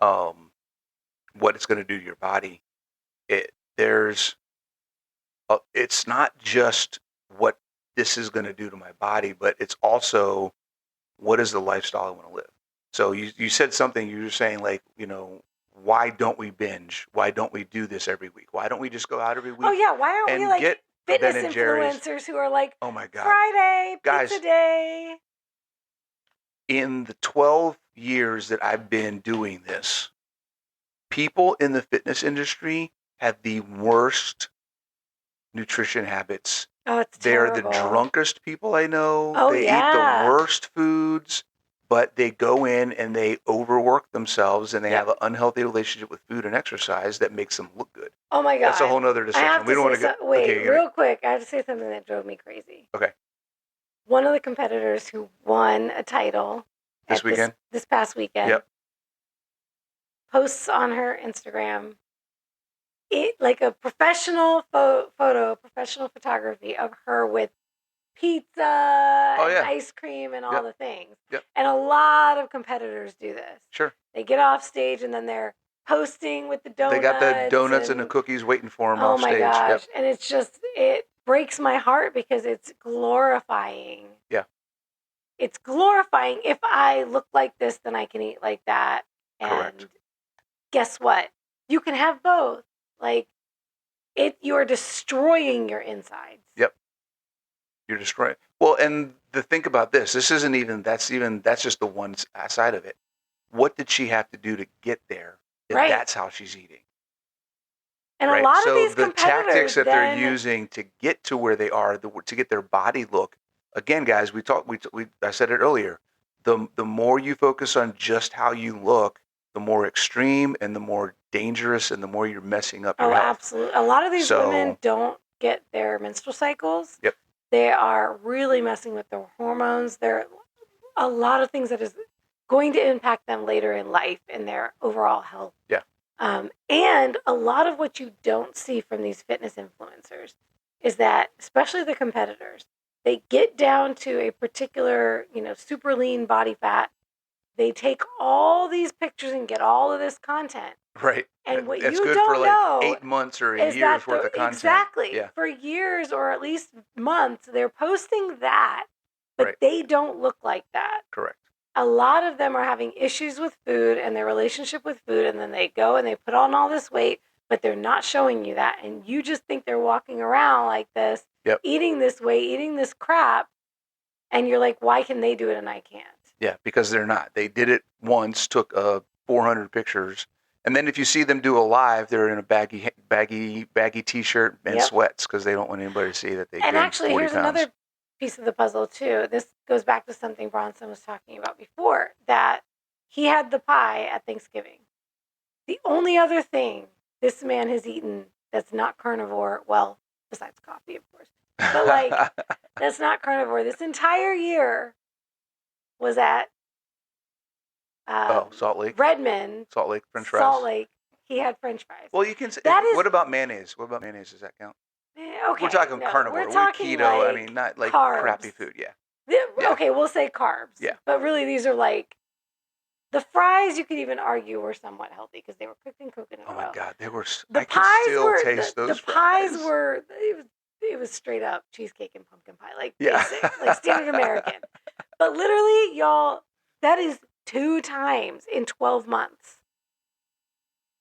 what it's going to do to your body. It's not just what this is going to do to my body, but it's also what is the lifestyle I want to live. So you said something, you were saying like, why don't we binge? Why don't we do this every week? Why don't we just go out every week? Oh yeah, why aren't we and like get a fitness Ben and Jerry's? influencers who are like, Oh my God. Friday, Guys, pizza day. In the 12 years that I've been doing this, people in the fitness industry have the worst nutrition habits. Oh, it's They're terrible. the drunkest people I know. Oh, They eat the worst foods, but they go in and they overwork themselves, and they have an unhealthy relationship with food and exercise that makes them look good. Oh my God. That's a whole nother discussion. We don't want to get... Wait, real quick. I have to say something that drove me crazy. Okay. One of the competitors who won a title this weekend, this past weekend, posts on her Instagram like a professional professional photography of her with pizza and ice cream and all the things. And a lot of competitors do this. Sure. They get off stage and then they're posting with the donuts. They got the donuts and the cookies waiting for them off stage. Oh my gosh. And it's just, it breaks my heart because it's glorifying. Yeah. It's glorifying. If I look like this, then I can eat like that. And correct. Guess what? You can have both. Like, you're destroying your insides. Yep. You're destroying. Well, and think about this. This isn't even, that's just the one side of it. What did she have to do to get there? Right. That's how she's eating. And a lot of these the competitors tactics that they're using to get to where they are, to get their body look. Again, guys, I said it earlier. The more you focus on just how you look, the more extreme and the more dangerous and the more you're messing up your health. Oh, absolutely. A lot of these women don't get their menstrual cycles. Yep. They are really messing with their hormones. There are a lot of things that is going to impact them later in life and their overall health. Yeah. And a lot of what you don't see from these fitness influencers is that, especially the competitors, they get down to a particular, super lean body fat. They take all these pictures and get all of this content. Right. And what it's you good don't for know 8 months or a year's worth of content. Exactly. Yeah. For years or at least months, they're posting that, but they don't look like that. Correct. A lot of them are having issues with food and their relationship with food, and then they go and they put on all this weight, but they're not showing you that. And you just think they're walking around like this, eating this way, eating this crap, and you're like, why can they do it and I can't? Yeah, because they're not. They did it once, took 400 pictures, and then if you see them do a live, they're in a baggy T-shirt and sweats because they don't want anybody to see that they gained 40 pounds. And actually, here's another piece of the puzzle too. This goes back to something Bronson was talking about before, that he had the pie at Thanksgiving. The only other thing this man has eaten that's not carnivore, well, besides coffee, of course, but like that's not carnivore, this entire year was at Salt Lake. Redmond. Salt Lake French fries. Salt Lake. He had French fries. Well, you can say, what about mayonnaise? What about mayonnaise? Does that count? Okay. We're talking carnivore. We're keto. I mean, not like carbs. Crappy food. Yeah. Okay, we'll say carbs. Yeah. But really, these are like the fries. You could even argue were somewhat healthy because they were cooked in coconut oil. Oh my God, they were. The I pies can still were taste those. The pies were. It was straight up cheesecake and pumpkin pie, like basic, like standard American. But literally, y'all, that is 2 times in 12 months.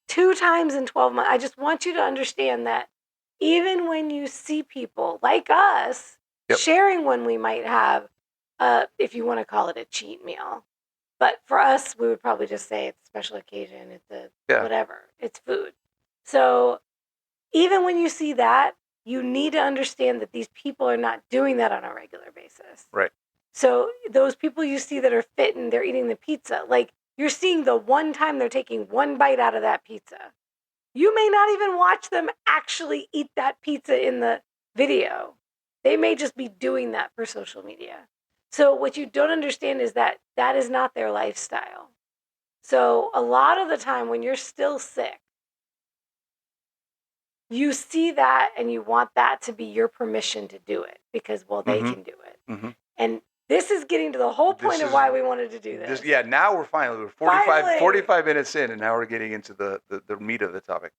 2 times in 12 months. I just want you to understand that even when you see people like us sharing when we might have, if you want to call it a cheat meal, but for us, we would probably just say it's a special occasion, it's a whatever, it's food. So even when you see that, you need to understand that these people are not doing that on a regular basis. Right. So those people you see that are fit and they're eating the pizza, like you're seeing the one time they're taking one bite out of that pizza. You may not even watch them actually eat that pizza in the video. They may just be doing that for social media. So what you don't understand is that that is not their lifestyle. So a lot of the time when you're still sick, you see that and you want that to be your permission to do it because, well, they can do it. Mm-hmm. And this is getting to the whole point of why we wanted to do this. Now we're 45 minutes in, and now we're getting into the meat of the topic.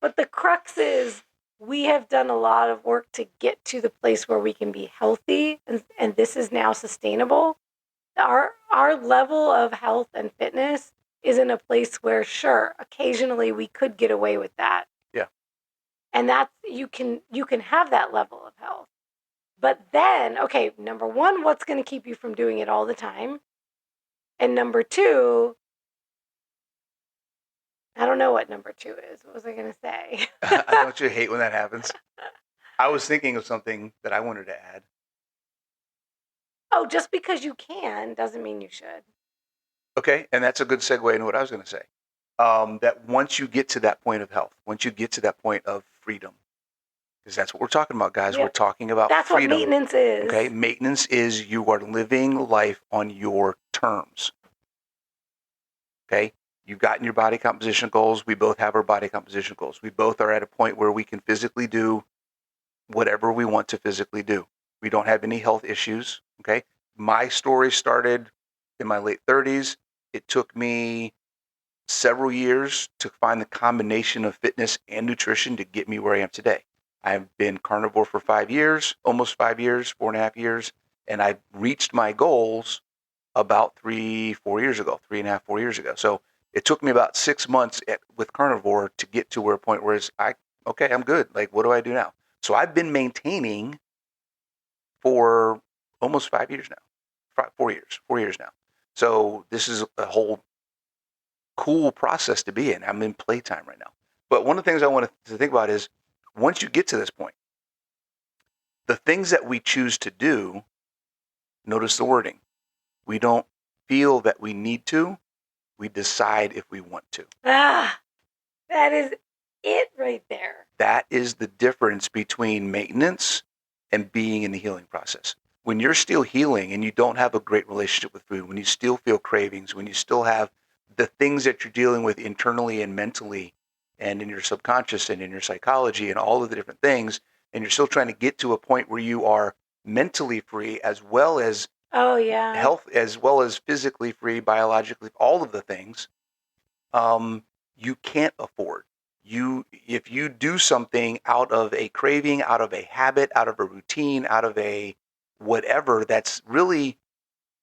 But the crux is we have done a lot of work to get to the place where we can be healthy, and this is now sustainable. Our level of health and fitness is in a place where, sure, occasionally we could get away with that. Yeah. And that's you can have that level of health. But then, okay, number one, what's going to keep you from doing it all the time? And number two, I don't know what number two is. What was I going to say? Don't you hate when that happens? I was thinking of something that I wanted to add. Oh, just because you can doesn't mean you should. Okay, and that's a good segue into what I was going to say. That once you get to that point of health, once you get to that point of freedom, because that's what we're talking about, guys. Yep. We're talking about That's freedom. what maintenance is. Okay, maintenance is you are living life on your terms. Okay, you've gotten your body composition goals. We both have our body composition goals. We both are at a point where we can physically do whatever we want to physically do. We don't have any health issues. Okay, my story started in my late 30s. It took me several years to find the combination of fitness and nutrition to get me where I am today. I've been carnivore for 5 years, almost 5 years, 4.5 years, and I reached my goals about 4 years ago, 3.5, 4 years ago. So it took me about 6 months with carnivore to get to where a point where it's, okay, I'm good. Like, what do I do now? So I've been maintaining for almost 5 years now, 4 years now. So this is a whole cool process to be in. I'm in playtime right now. But one of the things I want to think about is once you get to this point, the things that we choose to do, notice the wording. We don't feel that we need to. We decide if we want to. That is it right there. That is the difference between maintenance and being in the healing process. When you're still healing and you don't have a great relationship with food, when you still feel cravings, when you still have the things that you're dealing with internally and mentally and in your subconscious and in your psychology and all of the different things, and you're still trying to get to a point where you are mentally free as well as health, as well as physically free, biologically, all of the things, you can't afford. If you do something out of a craving, out of a habit, out of a routine, out of a whatever that's really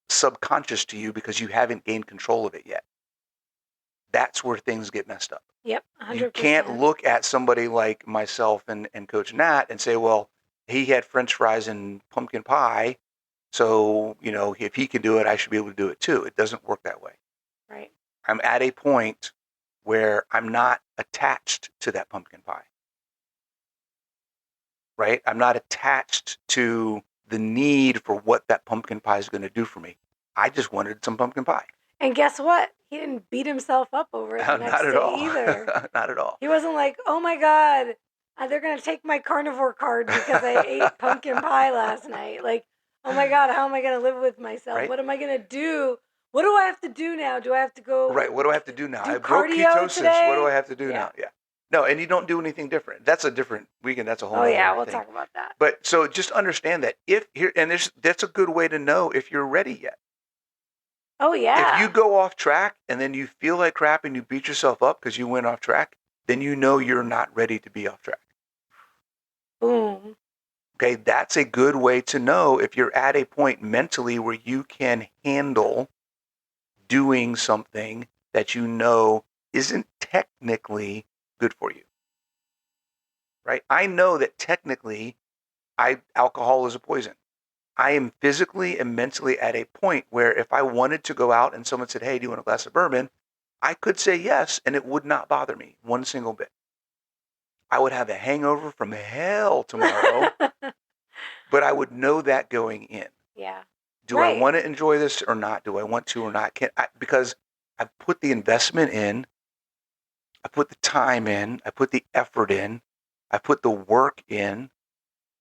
subconscious to you because you haven't gained control of it yet, that's where things get messed up. Yep, 100%. You can't look at somebody like myself and Coach Nat and say, well, he had French fries and pumpkin pie, so, if he can do it, I should be able to do it too. It doesn't work that way. Right. I'm at a point where I'm not attached to that pumpkin pie. Right? I'm not attached to the need for what that pumpkin pie is going to do for me. I just wanted some pumpkin pie. And guess what? He didn't beat himself up over it the next Not at day all. either. Not at all. He wasn't like, oh my God, they're going to take my carnivore card because I ate pumpkin pie last night. Like, oh my God, how am I going to live with myself? Right? What am I going to do? What do I have to do now? Do I have to go? Right. What do I have to do now? Do I broke cardio ketosis. today? What do I have to do now? Yeah. No, and you don't do anything different. That's a different weekend. That's a whole Oh yeah, other we'll thing. talk about that. But so just understand that that's a good way to know if you're ready yet. Oh yeah. If you go off track and then you feel like crap and you beat yourself up because you went off track, then you know you're not ready to be off track. Boom. Okay, that's a good way to know if you're at a point mentally where you can handle doing something that you know isn't technically good for you. Right? I know that technically alcohol is a poison. I am physically and mentally at a point where if I wanted to go out and someone said, hey, do you want a glass of bourbon? I could say yes, and it would not bother me one single bit. I would have a hangover from hell tomorrow, but I would know that going in. Yeah. Do I want to enjoy this or not? Do I want to or not? Because I've put the investment in, I put the time in, I put the effort in, I put the work in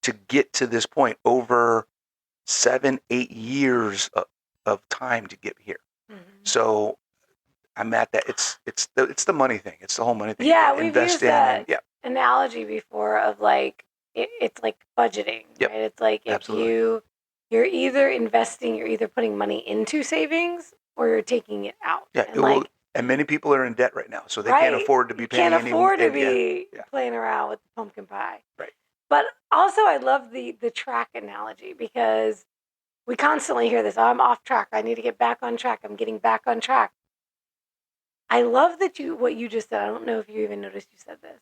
to get to this point over 7-8 years of time to get here. Mm-hmm. So I'm at that. It's the money thing. It's the whole money thing. Yeah, we've used that analogy before of like it's like budgeting. Yep. Right? It's like if you're either investing, you're either putting money into savings or you're taking it out. Yeah. And And many people are in debt right now, so they Right. can't afford to be You paying can't afford to any. be Yeah. playing around with the pumpkin pie. Right. But also, I love the track analogy because we constantly hear this. Oh, I'm off track. I need to get back on track. I'm getting back on track. I love that what you just said. I don't know if you even noticed you said this.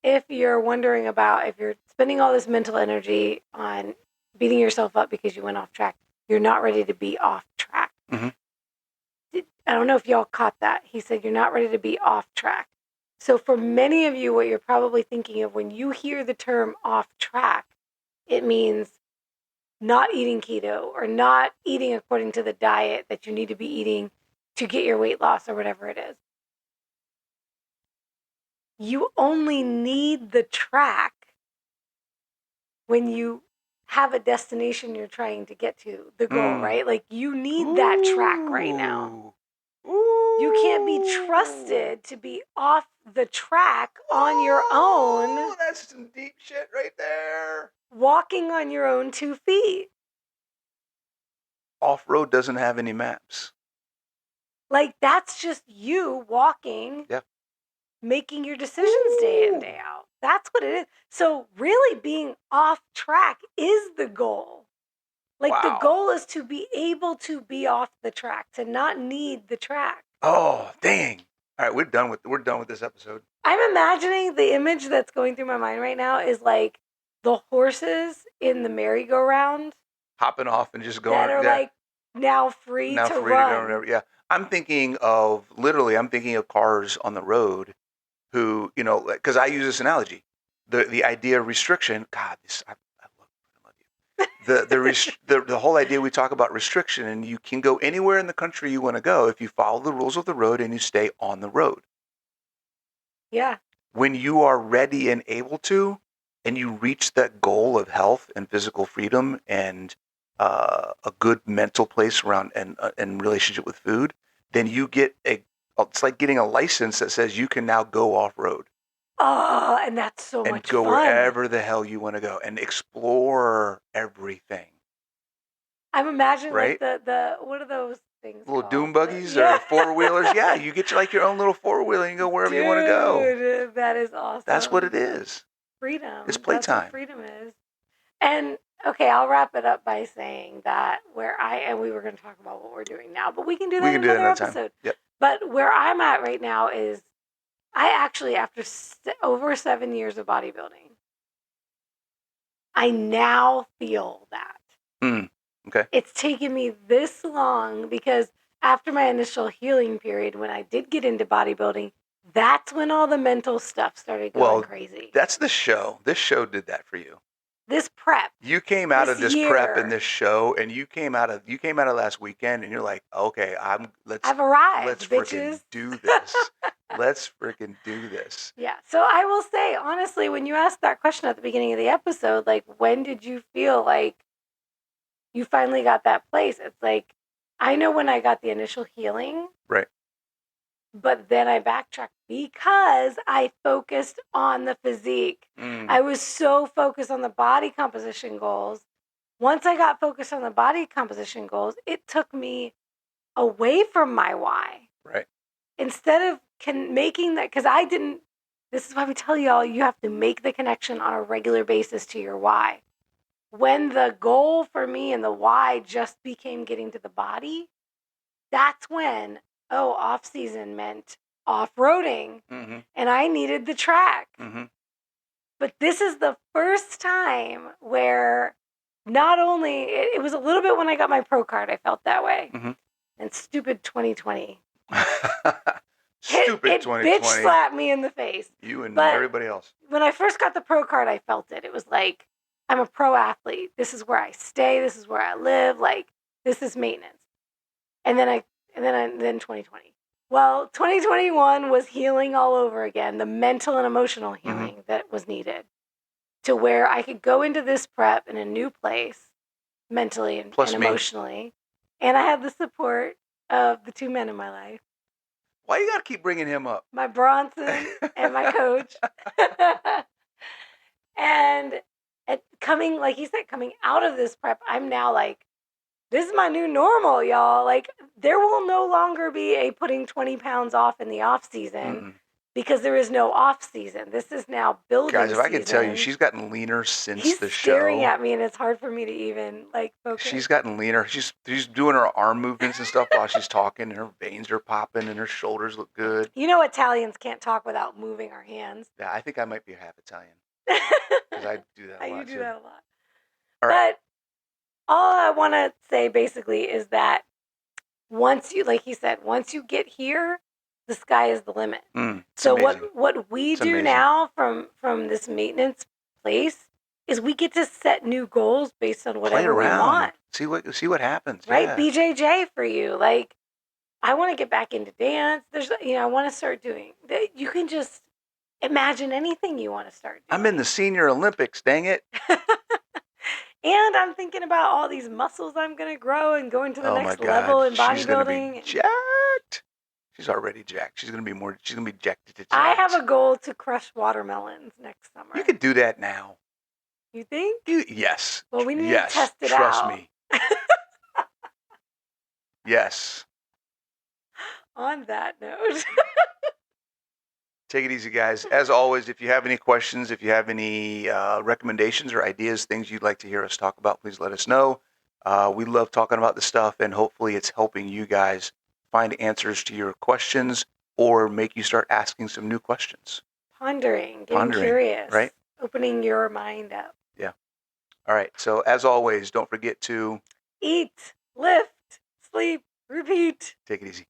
If you're wondering about if you're spending all this mental energy on beating yourself up because you went off track, you're not ready to be off track. Mhm. I don't know if y'all caught that. He said you're not ready to be off track. So for many of you, what you're probably thinking of when you hear the term off track, it means not eating keto or not eating according to the diet that you need to be eating to get your weight loss or whatever it is. You only need the track when you have a destination you're trying to get to, the goal, right? Like you need that track right now. You can't be trusted to be off the track on your own. That's some deep shit right there. Walking on your own 2 feet. Off-road doesn't have any maps. Like that's just you walking, making your decisions day in, day out. That's what it is. So really being off track is the goal. Like the goal is to be able to be off the track, to not need the track. Oh, dang. All right, we're done with this episode. I'm imagining the image that's going through my mind right now is like the horses in the merry-go-round hopping off and just going that are like now free to run. To go. Yeah. I'm thinking of cars on the road who, because I use this analogy, the idea of restriction. God, I love you. The whole idea we talk about restriction, and you can go anywhere in the country you want to go if you follow the rules of the road and you stay on the road. Yeah. When you are ready and able to, and you reach that goal of health and physical freedom and a good mental place around and relationship with food, then you get it's like getting a license that says you can now go off road. Oh, and that's so much fun. And go wherever the hell you want to go and explore everything. I'm imagining like the what are those things little called? Doom buggies or four-wheelers. Yeah, you get your own little four-wheeler and you go wherever you want to go. Dude, that is awesome. That's what it is. Freedom. It's playtime. That's what freedom is. And okay, I'll wrap it up by saying that we were going to talk about what we're doing now, but we can do that in another episode. Yep. But where I'm at right now is I actually, after over 7 years of bodybuilding, I now feel that. Okay. It's taken me this long because after my initial healing period, when I did get into bodybuilding, that's when all the mental stuff started going crazy. That's the show. This show did that for you. This prep. You came out of this prep in this show, and you came out of last weekend, and you're like, okay, I've arrived. Let's freaking do this. Let's freaking do this. Yeah. So I will say, honestly, when you asked that question at the beginning of the episode, like, when did you feel like you finally got that place? It's like, I know when I got the initial healing. Right. But then I backtracked because I focused on the physique. I was so focused on the body composition goals. Once I got focused on the body composition goals, it took me away from my why. Right. Instead of making that, because this is why we tell y'all, you have to make the connection on a regular basis to your why. When the goal for me and the why just became getting to the body, that's when, off season meant off-roading, and I needed the track. But this is the first time where not only, it was a little bit when I got my pro card, I felt that way. And stupid 2020. Stupid 2020. Bitch slapped me in the face. You and everybody else. When I first got the pro card, I felt it. It was like, I'm a pro athlete. This is where I stay. This is where I live. Like, this is maintenance. And then 2020. Well, 2021 was healing all over again, the mental and emotional healing that was needed to where I could go into this prep in a new place mentally and emotionally. And I had the support of the 2 men in my life. Why you got to keep bringing him up? My Bronson and my coach. And coming, like he said, coming out of this prep, I'm now like, This is my new normal, y'all. Like, there will no longer be a putting 20 pounds off in the off season because there is no off season. This is now building Guys, if season. I can tell you, she's gotten leaner since He's the staring show. at me, and it's hard for me to even like focus. She's gotten leaner. She's doing her arm movements and stuff while she's talking, and her veins are popping, and her shoulders look good. You know, Italians can't talk without moving our hands. Yeah, I think I might be half Italian because I do that a lot. You do that a lot. All right. But all I want to say basically is that once you, like he said, once you get here, the sky is the limit. So amazing. what we do now from this maintenance place is we get to set new goals based on whatever we want. See what happens. Right? Yeah. BJJ for you. Like, I want to get back into dance. There's, I want to start doing that. You can just imagine anything you want to start doing. I'm in the Senior Olympics, dang it. And I'm thinking about all these muscles I'm going to grow and going to the next level in bodybuilding. She's going to be jacked. She's already jacked. She's going to be jacked. I have a goal to crush watermelons next summer. You could do that now. You think? Yes. Well, we need to test it out. Trust me. Yes. On that note. Take it easy, guys. As always, if you have any questions, if you have any recommendations or ideas, things you'd like to hear us talk about, please let us know. We love talking about this stuff, and hopefully it's helping you guys find answers to your questions or make you start asking some new questions. Getting curious. Right? Opening your mind up. Yeah. All right. So as always, don't forget to eat, lift, sleep, repeat. Take it easy.